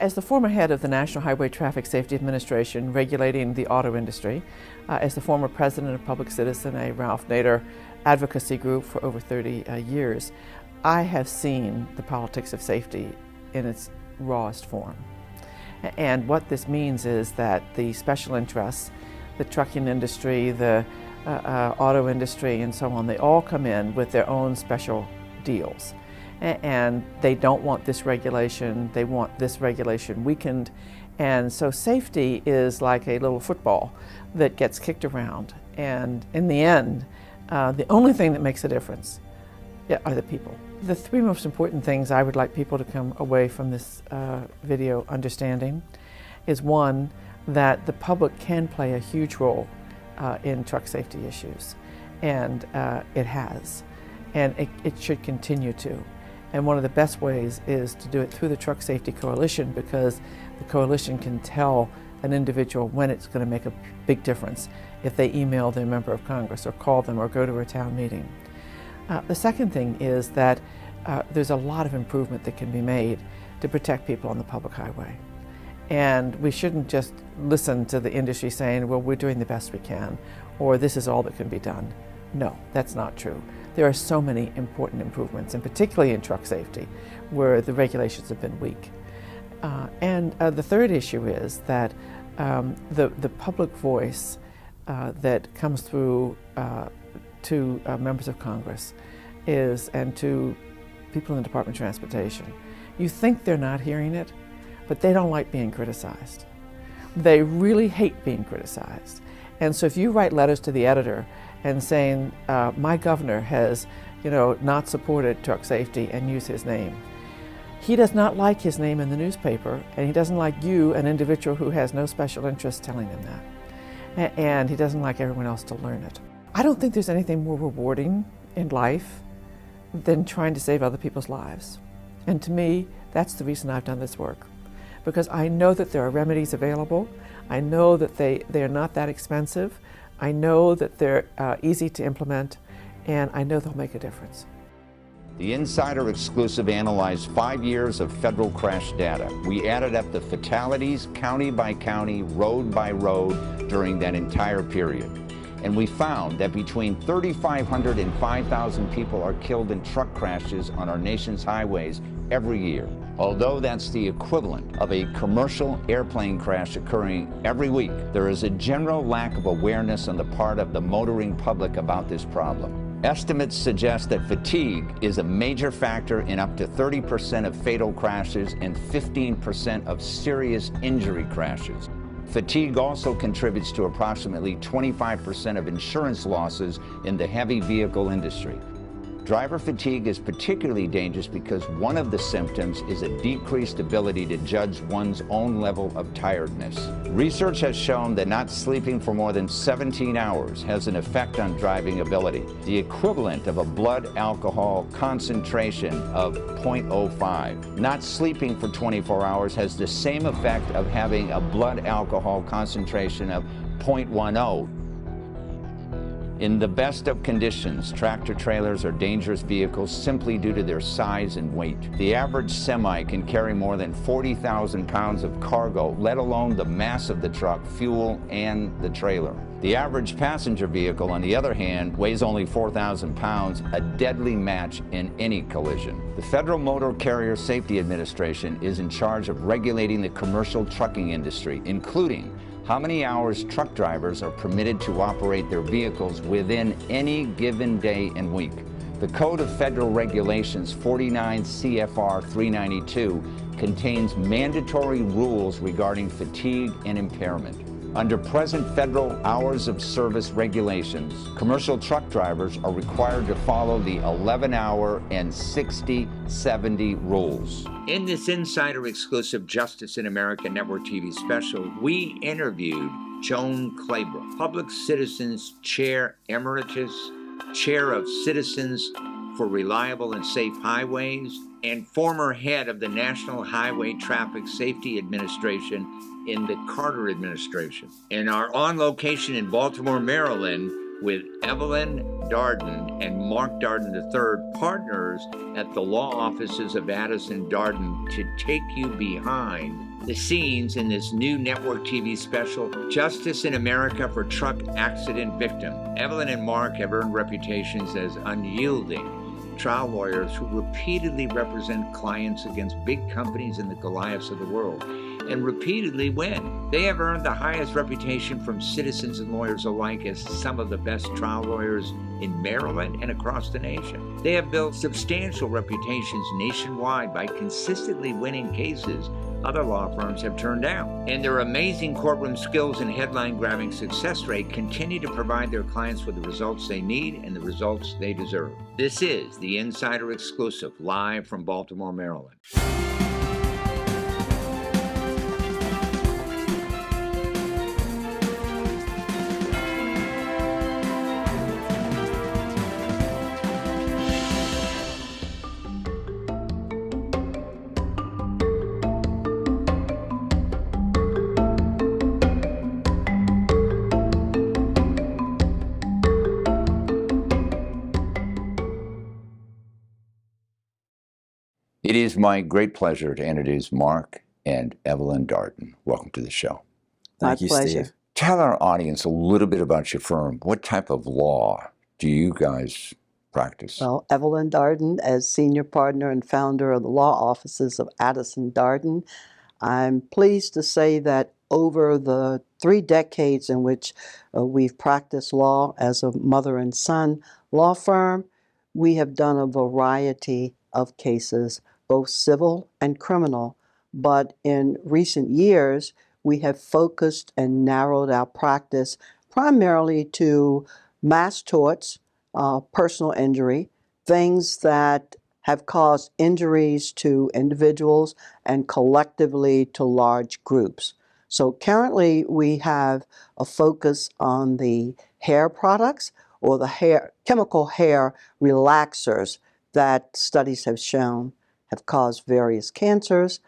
As the former head of the National Highway Traffic Safety Administration regulating the auto industry, as the former president of Public Citizen, a Ralph Nader advocacy group for over 30 years, I have seen the politics of safety in its rawest form. And what this means is that the special interests, the trucking industry, the auto industry, and so on, they all come in with their own special deals. And they don't want this regulation, they want this regulation weakened. And so safety is like a little football that gets kicked around. And in the end, the only thing that makes a difference are the people. The three most important things I would like people to come away from this video understanding is, one, that the public can play a huge role in truck safety issues. And it has. And it should continue to. And one of the best ways is to do it through the Truck Safety Coalition, because the coalition can tell an individual when it's going to make a big difference if they email their member of Congress or call them or go to a town meeting. The second thing is that there's a lot of improvement that can be made to protect people on the public highway. And we shouldn't just listen to the industry saying, well, we're doing the best we can, or this is all that can be done. No, that's not true. There are so many important improvements, and particularly in truck safety, where the regulations have been weak. And the third issue is that the public voice that comes through to members of Congress and to people in the Department of Transportation. You think they're not hearing it, but they don't like being criticized. They really hate being criticized. And so if you write letters to the editor and saying, my governor has, not supported truck safety, and use his name, he does not like his name in the newspaper, and he doesn't like you, an individual who has no special interest, telling him that. And he doesn't like everyone else to learn it. I don't think there's anything more rewarding in life than trying to save other people's lives. And to me, that's the reason I've done this work. Because I know that there are remedies available. I know that they are not that expensive. I know that they're easy to implement, and I know they'll make a difference. The Insider Exclusive analyzed 5 years of federal crash data. We added up the fatalities county by county, road by road during that entire period. And we found that between 3,500 and 5,000 people are killed in truck crashes on our nation's highways every year. Although that's the equivalent of a commercial airplane crash occurring every week, there is a general lack of awareness on the part of the motoring public about this problem. Estimates suggest that fatigue is a major factor in up to 30% of fatal crashes and 15% of serious injury crashes. Fatigue also contributes to approximately 25% of insurance losses in the heavy vehicle industry. Driver fatigue is particularly dangerous because one of the symptoms is a decreased ability to judge one's own level of tiredness. Research has shown that not sleeping for more than 17 hours has an effect on driving ability, the equivalent of a blood alcohol concentration of 0.05. Not sleeping for 24 hours has the same effect of having a blood alcohol concentration of 0.10. In the best of conditions, tractor-trailers are dangerous vehicles simply due to their size and weight. The average semi can carry more than 40,000 pounds of cargo, let alone the mass of the truck, fuel, and the trailer. The average passenger vehicle, on the other hand, weighs only 4,000 pounds, a deadly match in any collision. The Federal Motor Carrier Safety Administration is in charge of regulating the commercial trucking industry, including how many hours truck drivers are permitted to operate their vehicles within any given day and week. The Code of Federal Regulations 49 CFR 392 contains mandatory rules regarding fatigue and impairment. Under present federal hours of service regulations, commercial truck drivers are required to follow the 11-hour and 60/70 rules. In this Insider Exclusive Justice in America Network TV special, we interviewed Joan Claybrook, Public Citizens Chair Emeritus, Chair of Citizens for Reliable and Safe Highways, and former head of the National Highway Traffic Safety Administration in the Carter administration. And are on location in Baltimore, Maryland, with Evelyn, Darton, and Mark Darton III, partners at the law offices of Addison Darton, to take you behind The scenes in this new network TV special, Justice in America for Truck Accident Victim. Evelyn and Mark have earned reputations as unyielding trial lawyers who repeatedly represent clients against big companies and the Goliaths of the world, and repeatedly win. They have earned the highest reputation from citizens and lawyers alike as some of the best trial lawyers in Maryland and across the nation. They have built substantial reputations nationwide by consistently winning cases other law firms have turned down. And their amazing courtroom skills and headline-grabbing success rate continue to provide their clients with the results they need and the results they deserve. This is the Insider Exclusive, live from Baltimore, Maryland. It is my great pleasure to introduce Mark and Evelyn Darton. Welcome to the show. Thank you, pleasure. Steve. Tell our audience a little bit about your firm. What type of law do you guys practice? Well, Evelyn Darton, as senior partner and founder of the law offices of Addison Darton, I'm pleased to say that over the 3 decades in which we've practiced law as a mother and son law firm, we have done a variety of cases, both civil and criminal. But in recent years, we have focused and narrowed our practice primarily to mass torts, personal injury, things that have caused injuries to individuals and collectively to large groups. So currently we have a focus on the hair products or the chemical hair relaxers that studies have shown have caused various cancers,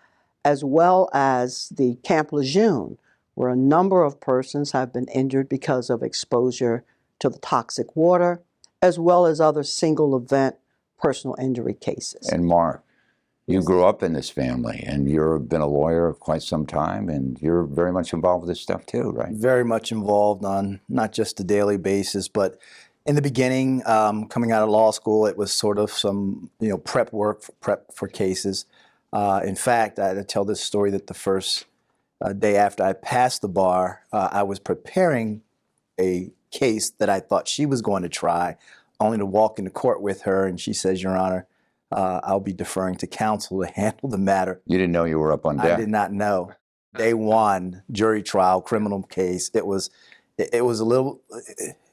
as well as the Camp Lejeune, where a number of persons have been injured because of exposure to the toxic water, as well as other single event personal injury cases. And Mark, you grew up in this family, and you've been a lawyer quite some time, and you're very much involved with this stuff too, right? Very much involved on not just a daily basis, but in the beginning, coming out of law school, it was sort of some prep work, prep for cases. In fact, I tell this story that the first day after I passed the bar, I was preparing a case that I thought she was going to try, only to walk into court with her, and she says, "Your Honor, I'll be deferring to counsel to handle the matter." You didn't know you were up on deck? I did not know. Day one, jury trial, criminal case. It was a little,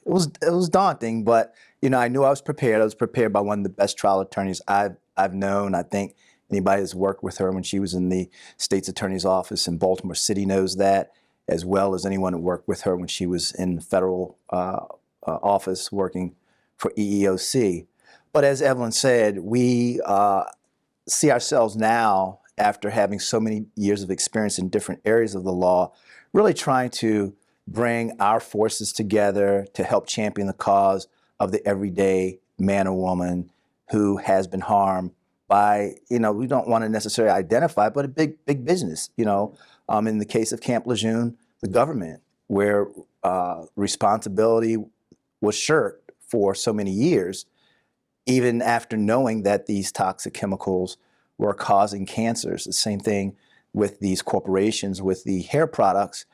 it was daunting, but I knew I was prepared. I was prepared by one of the best trial attorneys I've known. I think anybody that's worked with her when she was in the state's attorney's office in Baltimore City knows that, as well as anyone who worked with her when she was in the federal office working for EEOC. But as Evelyn said, we see ourselves now, after having so many years of experience in different areas of the law, really trying to bring our forces together to help champion the cause of the everyday man or woman who has been harmed by, we don't want to necessarily identify, but a big business, in the case of Camp Lejeune, the government, where responsibility was shirked for so many years, even after knowing that these toxic chemicals were causing cancers. The same thing with these corporations, with the hair products.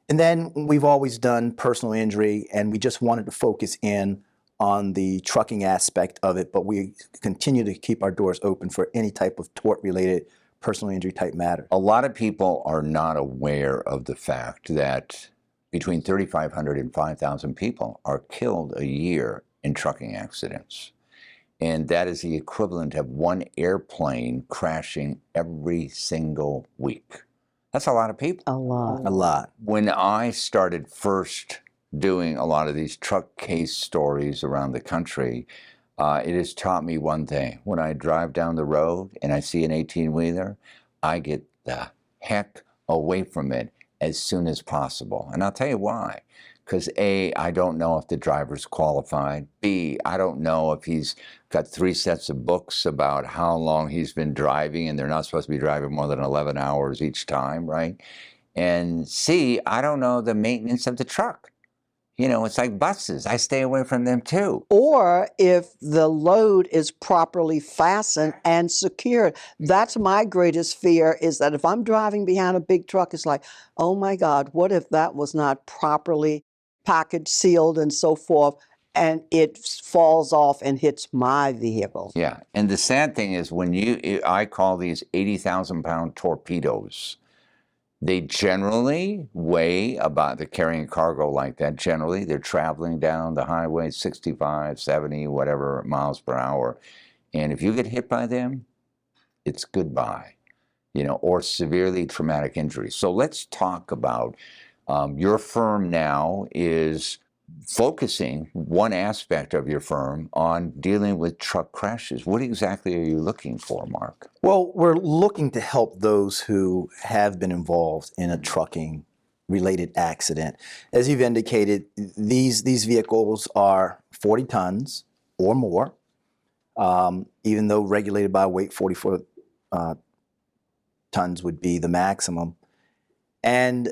And then we've always done personal injury, and we just wanted to focus in on the trucking aspect of it, but we continue to keep our doors open for any type of tort-related personal injury type matter. A lot of people are not aware of the fact that between 3,500 and 5,000 people are killed a year in trucking accidents. And that is the equivalent of one airplane crashing every single week. That's a lot of people. A lot. A lot. When I started first doing a lot of these truck case stories around the country, it has taught me one thing. When I drive down the road and I see an 18-wheeler, I get the heck away from it as soon as possible. And I'll tell you why. Because A, I don't know if the driver's qualified. B, I don't know if he's got 3 sets of books about how long he's been driving, and they're not supposed to be driving more than 11 hours each time, right? And C, I don't know the maintenance of the truck. You know, it's like buses. I stay away from them too. Or if the load is properly fastened and secured. That's my greatest fear, is that if I'm driving behind a big truck, it's like, oh my God, what if that was not properly packaged, sealed, and so forth, and it falls off and hits my vehicle? Yeah, and the sad thing is I call these 80,000-pound torpedoes. They generally weigh about, they're carrying cargo like that. Generally, they're traveling down the highway 65, 70, whatever miles per hour. And if you get hit by them, it's goodbye, you know, or severely traumatic injury. So let's talk about your firm now is focusing one aspect of your firm on dealing with truck crashes. What exactly are you looking for, Mark? Well, we're looking to help those who have been involved in a trucking related accident. As you've indicated, these vehicles are 40 tons or more, even though regulated by weight, 44 tons would be the maximum. And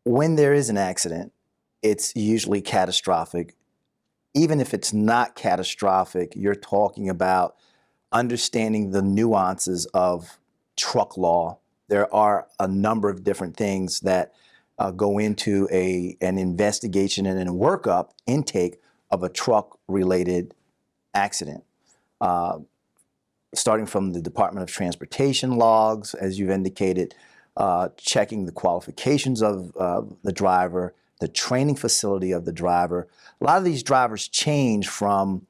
when there is an accident, it's usually catastrophic. Even if it's not catastrophic, you're talking about understanding the nuances of truck law. There are a number of different things that go into an investigation and a workup intake of a truck-related accident. Starting from the Department of Transportation logs, as you've indicated, checking the qualifications of the driver, the training facility of the driver. A lot of these drivers change from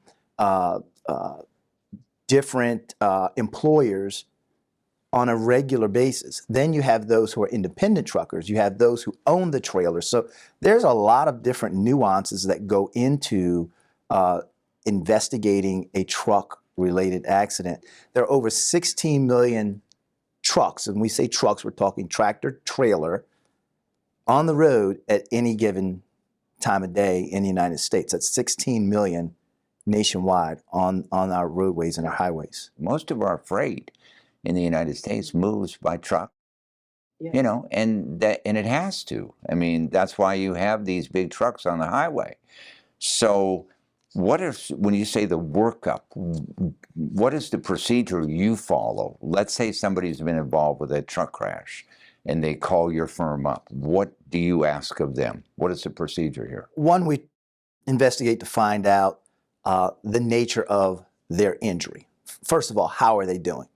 different employers on a regular basis. Then you have those who are independent truckers. You have those who own the trailers. So there's a lot of different nuances that go into investigating a truck-related accident. There are over 16 million trucks, and we say trucks, we're talking tractor, trailer, on the road at any given time of day in the United States. That's 16 million nationwide on our roadways and our highways. Most of our freight in the United States moves by truck, you know, and it has to. I mean, that's why you have these big trucks on the highway. So when you say the workup, what is the procedure you follow? Let's say somebody's been involved with a truck crash and they call your firm up. What do you ask of them? What is the procedure here? One, we investigate to find out the nature of their injury. First of all, how are they doing?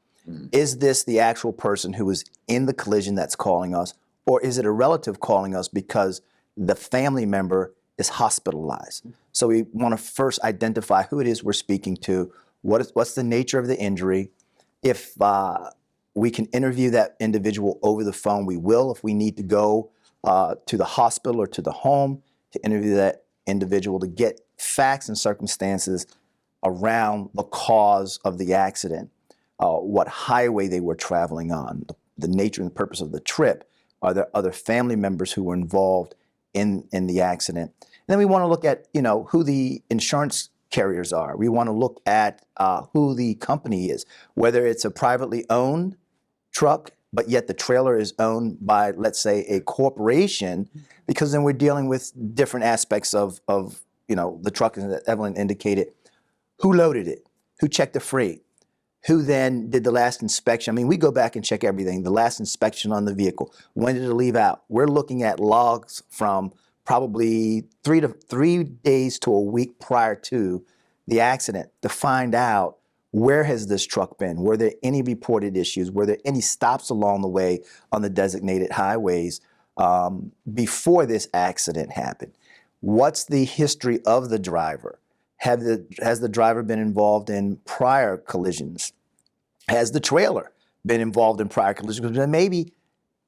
Is this the actual person who was in the collision that's calling us, or is it a relative calling us because the family member is hospitalized? So we want to first identify who it is we're speaking to, what's the nature of the injury. If we can interview that individual over the phone, we will. If we need to go to the hospital or to the home to interview that individual to get facts and circumstances around the cause of the accident, what highway they were traveling on, the nature and the purpose of the trip. Are there other family members who were involved in the accident? And then we want to look at, you know, who the insurance carriers are. We want to look at who the company is, whether it's a privately owned truck, but yet the trailer is owned by, let's say, a corporation, because then we're dealing with different aspects of you know, the truck that Evelyn indicated. Who loaded it? Who checked the freight? Who then did the last inspection? I mean, we go back and check everything. The last inspection on the vehicle. When did it leave out? We're looking at logs from probably 3 days to a week prior to the accident to find out, where has this truck been? Were there any reported issues? Were there any stops along the way on the designated highways before this accident happened? What's the history of the driver? Has the driver been involved in prior collisions? Has the trailer been involved in prior collisions? Because maybe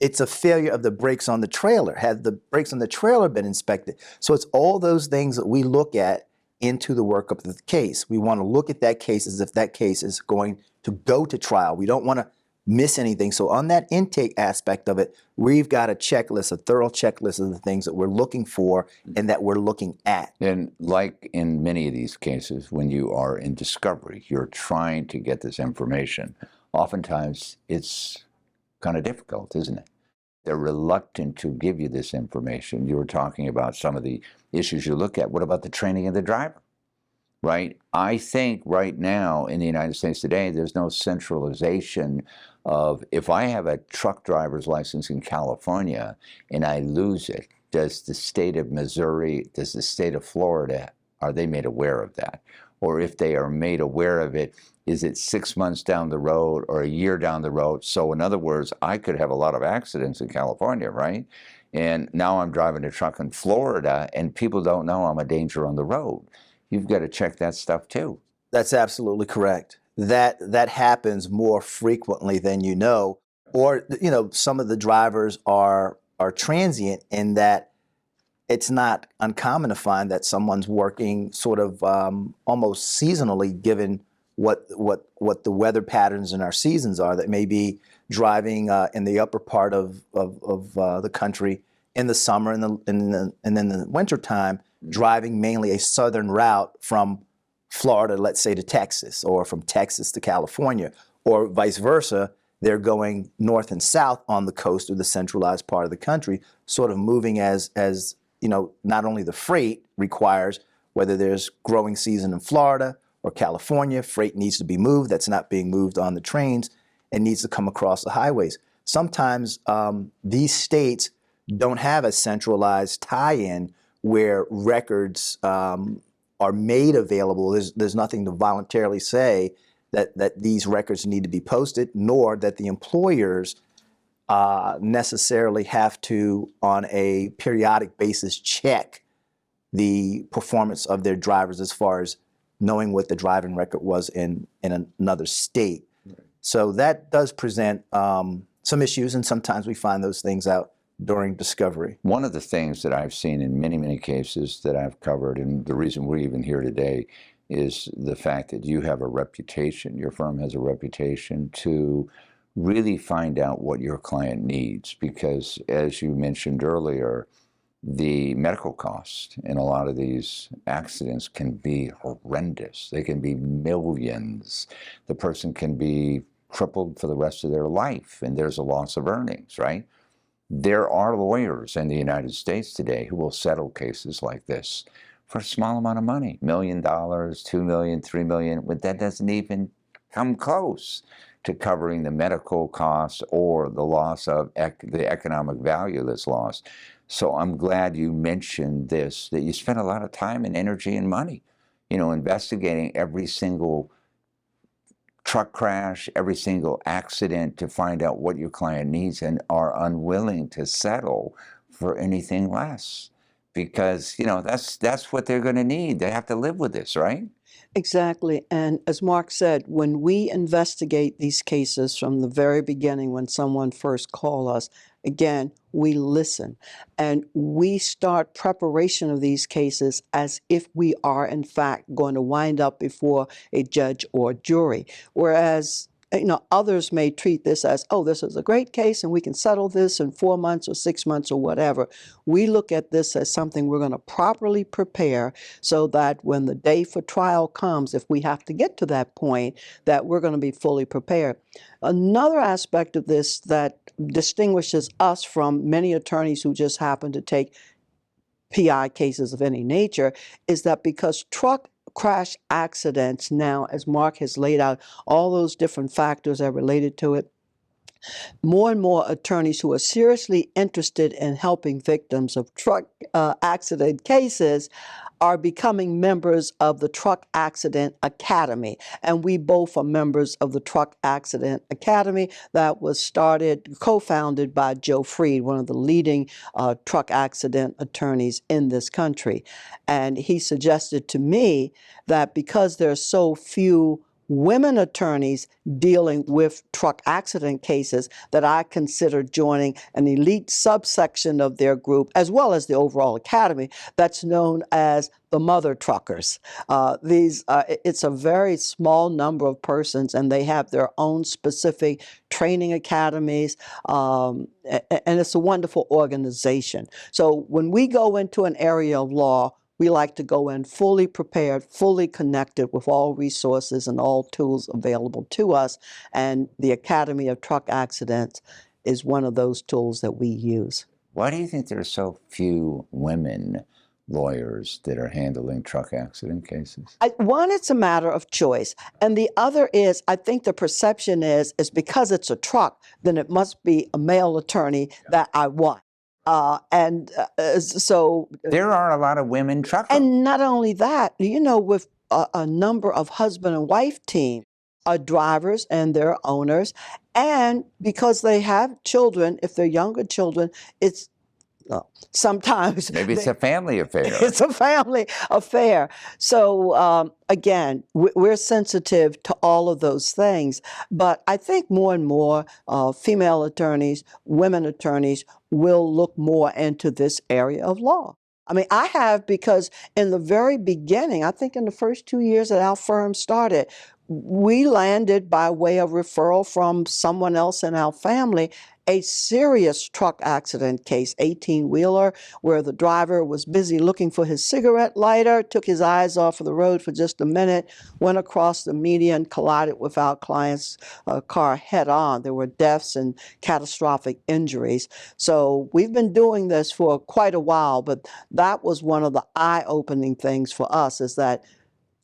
it's a failure of the brakes on the trailer. Have the brakes on the trailer been inspected? So it's all those things that we look at into the workup of the case. We want to look at that case as if that case is going to go to trial. We don't want to miss anything. So on that intake aspect of it, we've got a checklist, a thorough checklist of the things that we're looking for and that we're looking at. And like in many of these cases, when you are in discovery, you're trying to get this information. Oftentimes, it's kind of difficult, isn't it? They're reluctant to give you this information. You were talking about some of the issues you look at. What about the training of the driver? Right? I think right now in the United States today, there's no centralization of, if I have a truck driver's license in California and I lose it, does the state of Missouri, does the state of Florida, are they made aware of that? Or if they are made aware of it, is it 6 months down the road or a year down the road? So in other words, I could have a lot of accidents in California, right? And now I'm driving a truck in Florida and people don't know I'm a danger on the road. You've got to check that stuff too. That's absolutely correct. That happens more frequently than you know. Or, you know, some of the drivers are transient in that it's not uncommon to find that someone's working sort of almost seasonally, given what the weather patterns in our seasons are. That may be driving in the upper part of the country in the summer and then the winter time, driving mainly a southern route from Florida, let's say, to Texas, or from Texas to California, or vice versa. They're going north and south on the coast or the centralized part of the country, sort of moving as you know, not only the freight requires, whether there's growing season in Florida or California, freight needs to be moved. That's not being moved on the trains and needs to come across the highways. Sometimes these states don't have a centralized tie-in where records are made available. There's nothing to voluntarily say that these records need to be posted, nor that the employers necessarily have to, on a periodic basis, check the performance of their drivers as far as knowing what the driving record was in another state. Right. So that does present some issues, and sometimes we find those things out during discovery. One of the things that I've seen in many, many cases that I've covered, and the reason we're even here today, is the fact that you have a reputation, your firm has a reputation to really find out what your client needs, because as you mentioned earlier, the medical costs in a lot of these accidents can be horrendous. They can be millions. The person can be crippled for the rest of their life, and there's a loss of earnings, right? There are lawyers in the United States today who will settle cases like this for a small amount of money, $1 million, $2 million, $3 million, but that doesn't even come close to covering the medical costs or the loss of the economic value that's lost. So I'm glad you mentioned this, that you spent a lot of time and energy and money, you know, investigating every single truck crash, every single accident to find out what your client needs, and are unwilling to settle for anything less. Because, you know, that's what they're going to need. They have to live with this, right? Exactly. And as Mark said, when we investigate these cases from the very beginning, when someone first calls us, again, we listen and we start preparation of these cases as if we are, in fact, going to wind up before a judge or jury. Whereas, you know, others may treat this as, oh, this is a great case and we can settle this in 4 months or 6 months or whatever. We look at this as something we're going to properly prepare so that when the day for trial comes, if we have to get to that point, that we're going to be fully prepared. Another aspect of this that distinguishes us from many attorneys who just happen to take PI cases of any nature is that because truck crash accidents now, as Mark has laid out, all those different factors that are related to it, more and more attorneys who are seriously interested in helping victims of truck accident cases are becoming members of the Truck Accident Academy. And we both are members of the Truck Accident Academy that was co-founded by Joe Freed, one of the leading truck accident attorneys in this country. And he suggested to me that because there are so few women attorneys dealing with truck accident cases that I consider joining an elite subsection of their group, as well as the overall academy, that's known as the mother truckers. It's a very small number of persons, and they have their own specific training academies, and it's a wonderful organization. So when we go into an area of law, we like to go in fully prepared, fully connected with all resources and all tools available to us. And the Academy of Truck Accidents is one of those tools that we use. Why do you think there are so few women lawyers that are handling truck accident cases? One, it's a matter of choice. And the other is, I think the perception is because it's a truck, then it must be a male attorney that I want. So there are a lot of women truckers. And not only that, with a number of husband and wife teams are drivers and they're owners. And because they have children, if they're younger children, it's sometimes maybe it's a family affair. It's a family affair. So again, we're sensitive to all of those things. But I think more and more female attorneys, women attorneys will look more into this area of law. I mean, I have, because in the very beginning, I think in the first 2 years that our firm started, we landed by way of referral from someone else in our family a serious truck accident case, 18-wheeler, where the driver was busy looking for his cigarette lighter, took his eyes off of the road for just a minute, went across the median, collided with our client's car head on. There were deaths and catastrophic injuries. So we've been doing this for quite a while, but that was one of the eye-opening things for us, is that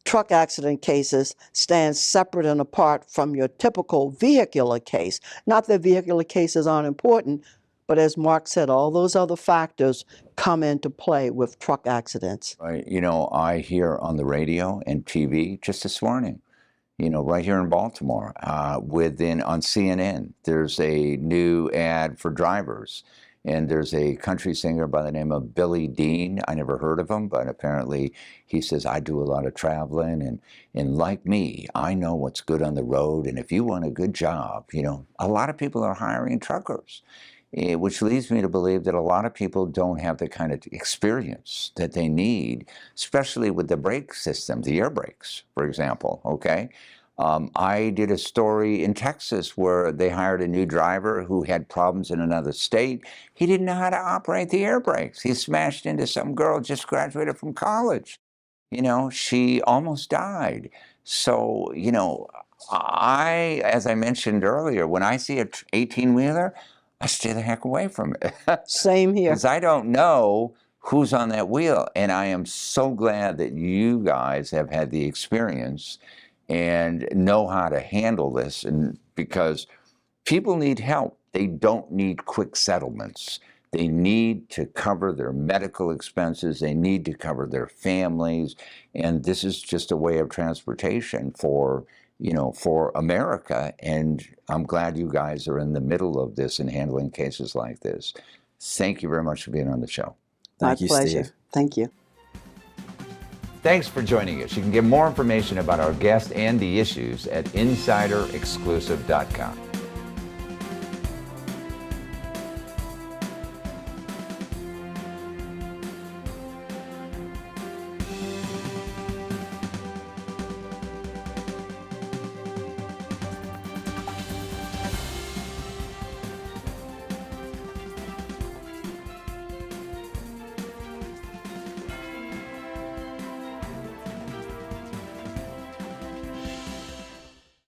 truck accident cases stand separate and apart from your typical vehicular case. Not that vehicular cases aren't important, but as Mark said, all those other factors come into play with truck accidents. Right. I hear on the radio and TV just this morning, right here in Baltimore, on CNN, there's a new ad for drivers. And there's a country singer by the name of Billy Dean. I never heard of him, but apparently he says, I do a lot of traveling, and like me, I know what's good on the road. And if you want a good job, a lot of people are hiring truckers, which leads me to believe that a lot of people don't have the kind of experience that they need, especially with the brake system, the air brakes, for example, okay? I did a story in Texas where they hired a new driver who had problems in another state. He didn't know how to operate the air brakes. He smashed into some girl just graduated from college. She almost died. So, as I mentioned earlier, when I see a 18-wheeler, I stay the heck away from it. Same here. Because I don't know who's on that wheel. And I am so glad that you guys have had the experience and know how to handle this, and because people need help. They don't need quick settlements. They need to cover their medical expenses. They need to cover their families. And this is just a way of transportation for America. And I'm glad you guys are in the middle of this and handling cases like this. Thank you very much for being on the show. Thank you, pleasure. Steve. Thank you. Thanks for joining us. You can get more information about our guest and the issues at insiderexclusive.com.